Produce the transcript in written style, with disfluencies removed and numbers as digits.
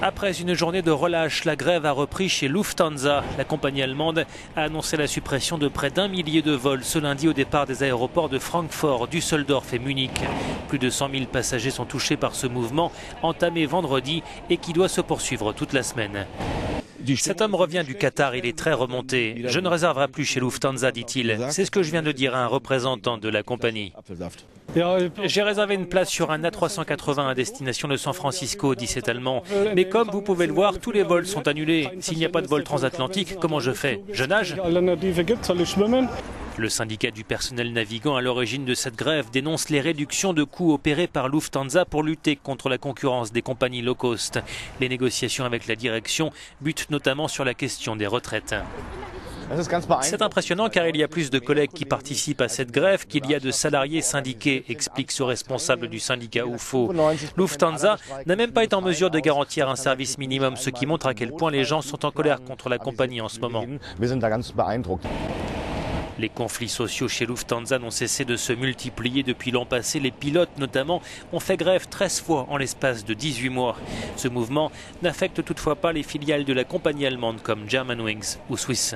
Après une journée de relâche, la grève a repris chez Lufthansa. La compagnie allemande a annoncé la suppression de près d'1 millier de vols ce lundi au départ des aéroports de Francfort, Düsseldorf et Munich. Plus de 100 000 passagers sont touchés par ce mouvement entamé vendredi et qui doit se poursuivre toute la semaine. Cet homme revient du Qatar, il est très remonté. Je ne réserverai plus chez Lufthansa, dit-il. C'est ce que je viens de dire à un représentant de la compagnie. J'ai réservé une place sur un A380 à destination de San Francisco, dit cet Allemand. Mais comme vous pouvez le voir, tous les vols sont annulés. S'il n'y a pas de vol transatlantique, comment je fais? Je nage? Le syndicat du personnel navigant à l'origine de cette grève dénonce les réductions de coûts opérées par Lufthansa pour lutter contre la concurrence des compagnies low cost. Les négociations avec la direction butent notamment sur la question des retraites. C'est impressionnant car il y a plus de collègues qui participent à cette grève qu'il y a de salariés syndiqués, explique ce responsable du syndicat UFO. Lufthansa n'a même pas été en mesure de garantir un service minimum, ce qui montre à quel point les gens sont en colère contre la compagnie en ce moment. Les conflits sociaux chez Lufthansa n'ont cessé de se multiplier depuis l'an passé. Les pilotes, notamment, ont fait grève 13 fois en l'espace de 18 mois. Ce mouvement n'affecte toutefois pas les filiales de la compagnie allemande comme Germanwings ou Swiss.